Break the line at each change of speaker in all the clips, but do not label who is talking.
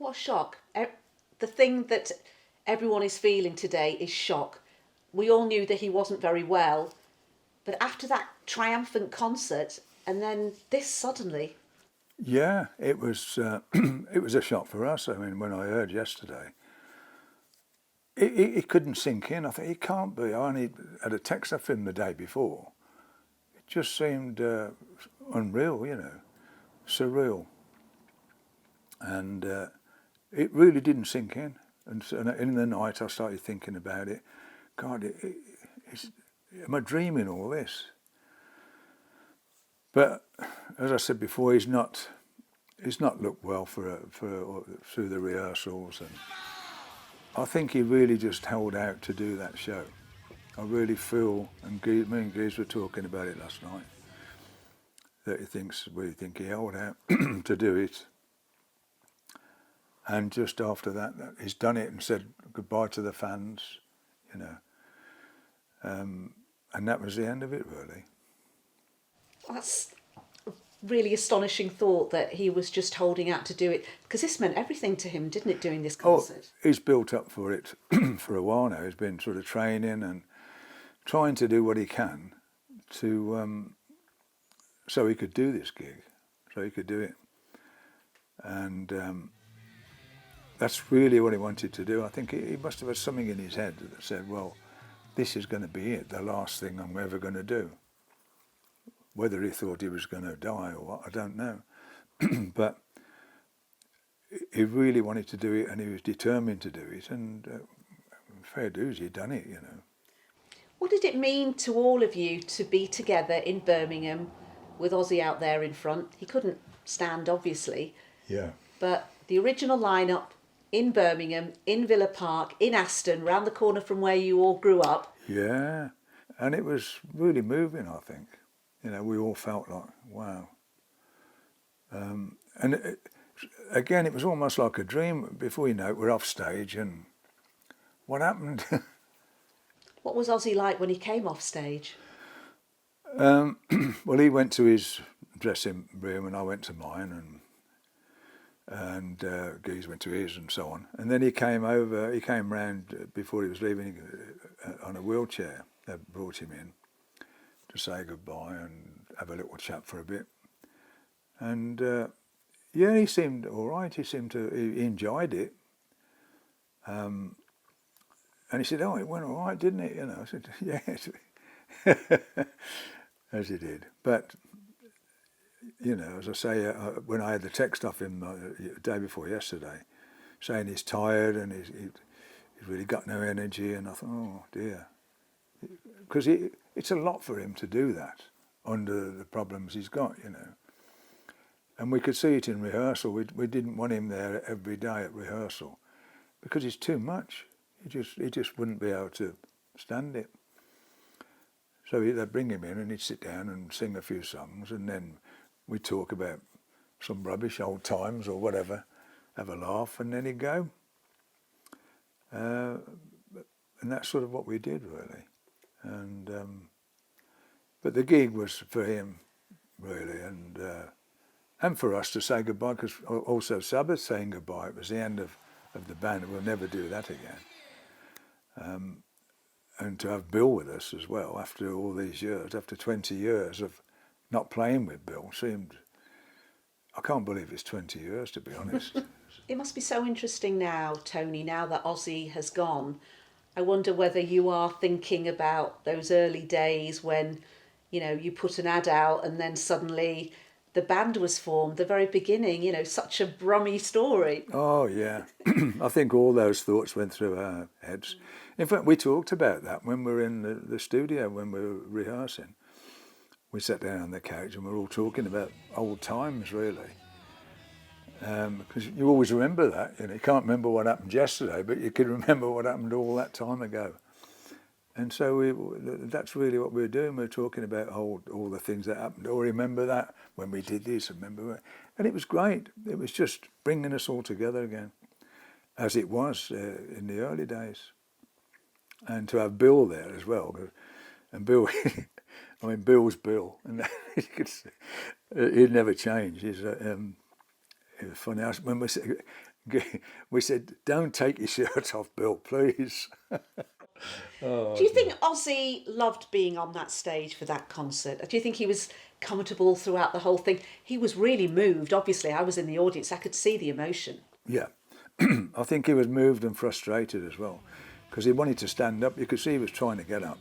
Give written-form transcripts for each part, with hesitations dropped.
What a shock. The thing that everyone is feeling today is shock. We all knew that he wasn't very well, but after that triumphant concert, and then this suddenly.
Yeah, it was it was a shock for us. I mean, when I heard yesterday, it couldn't sink in. I thought, it can't be. I only had a text off him the day before. It just seemed unreal, surreal. And it really didn't sink in. And so in the night I started thinking about it. God, am I dreaming all this? But as I said before, he's not looked well through the rehearsals, and I think he really just held out to do that show. I really feel, and me and Gies were talking about it last night, that we think he held out to do it. And just after that, he's done it and said goodbye to the fans, and that was the end of it, really.
That's a really astonishing thought that he was just holding out to do it, because this meant everything to him, didn't it, doing this concert?
He's built up for it for a while now. He's been sort of training and trying to do what he can to so he could do this gig, so he could do it. And that's really what he wanted to do. I think he must have had something in his head that said, well, this is going to be it, the last thing I'm ever going to do. Whether he thought he was going to die or what, I don't know. But he really wanted to do it, and he was determined to do it, and fair dues, he'd done it,
What did it mean to all of you to be together in Birmingham with Ozzy out there in front? He couldn't stand, obviously.
Yeah.
But the original lineup in Birmingham, in Villa Park, in Aston, round the corner from where you all grew up.
Yeah, and it was really moving, I think. We all felt like, wow. And again, it was almost like a dream. Before you know it, we're off stage, and what happened?
What was Ozzy like when he came off stage?
Well, he went to his dressing room, and I went to mine, and Guy went to his, and so on. And then he came round before he was leaving on a wheelchair. They brought him in to say goodbye and have a little chat for a bit. And yeah, he seemed all right. He enjoyed it. And he said, "Oh, it went all right, didn't it?" I said, "Yes," as he did. But as I say, when I had the text off him the day before yesterday, saying he's tired and he's really got no energy, and I thought, oh dear, because it's a lot for him to do that under the problems he's got, And we could see it in rehearsal. We didn't want him there every day at rehearsal because it's too much. He just wouldn't be able to stand it. So they'd bring him in and he'd sit down and sing a few songs, and then we'd talk about some rubbish, old times or whatever, have a laugh, and then he'd go. And that's sort of what we did, really. And but the gig was for him, really, and for us to say goodbye, because also Sabbath saying goodbye. It was the end of the band. We'll never do that again. And to have Bill with us as well after all these years, after 20 years of not playing with Bill, I can't believe it's 20 years, to be honest.
It must be so interesting now, Tony, now that Ozzy has gone. I wonder whether you are thinking about those early days when, you put an ad out and then suddenly the band was formed, the very beginning, such a brummy story.
Oh, yeah. I think all those thoughts went through our heads. In fact, we talked about that when we were in the studio, when we were rehearsing. We sat down on the couch and we were all talking about old times, really. Because you always remember that. You can't remember what happened yesterday, but you can remember what happened all that time ago. And so that's really what we were doing. We were talking about all the things that happened. Oh, remember that when we did this, remember? And it was great. It was just bringing us all together again, as it was in the early days. And to have Bill there as well. And Bill, Bill's Bill. And he'd never change. It was funny. We said, "Don't take your shirt off, Bill, please."
Do you think Ozzy loved being on that stage for that concert? Do you think he was comfortable throughout the whole thing? He was really moved. Obviously, I was in the audience. I could see the emotion.
Yeah, I think he was moved and frustrated as well, because he wanted to stand up. You could see he was trying to get up.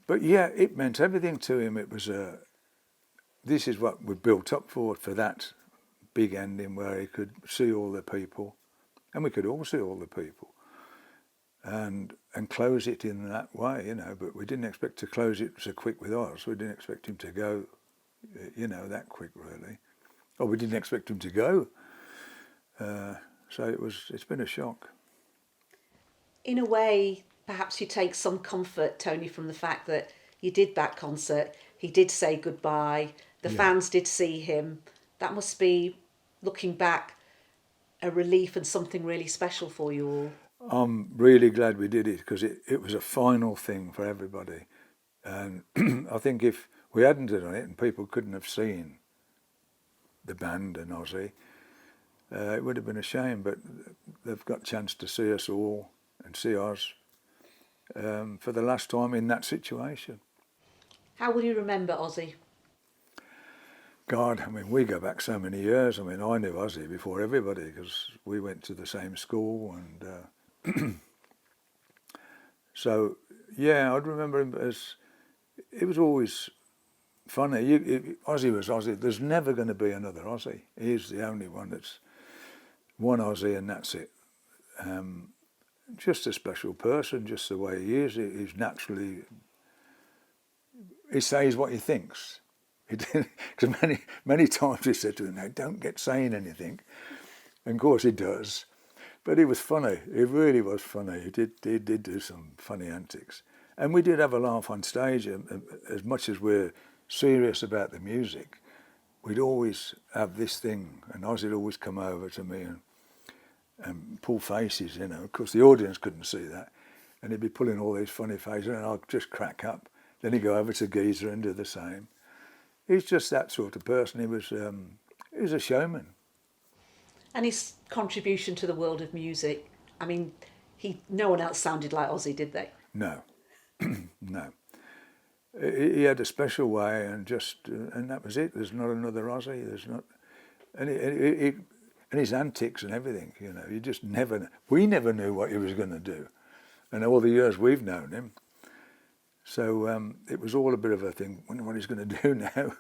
But yeah, it meant everything to him. It was this is what we built up for that big ending where he could see all the people, and we could all see all the people, and close it in that way, you know. But we didn't expect to close it so quick with Oz. We didn't expect him to go, you know, that quick really, or we didn't expect him to go. So it's been a shock.
In a way, perhaps you take some comfort, Tony, from the fact that you did that concert. He did say goodbye. The fans did see him. That must be, looking back, a relief and something really special for you all.
I'm really glad we did it, because it was a final thing for everybody. And I think if we hadn't done it and people couldn't have seen the band and Ozzy, it would have been a shame. But they've got a chance to see us all and see us for the last time in that situation.
How will you remember Ozzy?
God, I mean, we go back so many years. I mean, I knew Ozzy before everybody, because we went to the same school, and so yeah, I'd remember him as, it was always funny. Ozzy was Ozzy. There's never going to be another Ozzy. He's the only one that's one Ozzy, and that's it. Just a special person, just the way he is. He's naturally, he says what he thinks. Because many times he said to him, "No, don't get saying anything." And of course he does. But he was funny. He really was funny. He did do some funny antics. And we did have a laugh on stage. As much as we're serious about the music, we'd always have this thing, and Ozzy'd always come over to me and pull faces, you know. Of course, the audience couldn't see that. And he'd be pulling all these funny faces, and I'd just crack up. Then he'd go over to Geezer and do the same. He's just that sort of person. He was a showman.
And his contribution to the world of music. I mean, no one else sounded like Ozzy, did they?
No, no. He had a special way, and that was it. There's not another Ozzy. There's not, and his antics and everything. You know, you just never. We never knew what he was going to do, and all the years we've known him. So it was all a bit of a thing. Wonder what he's going to do now.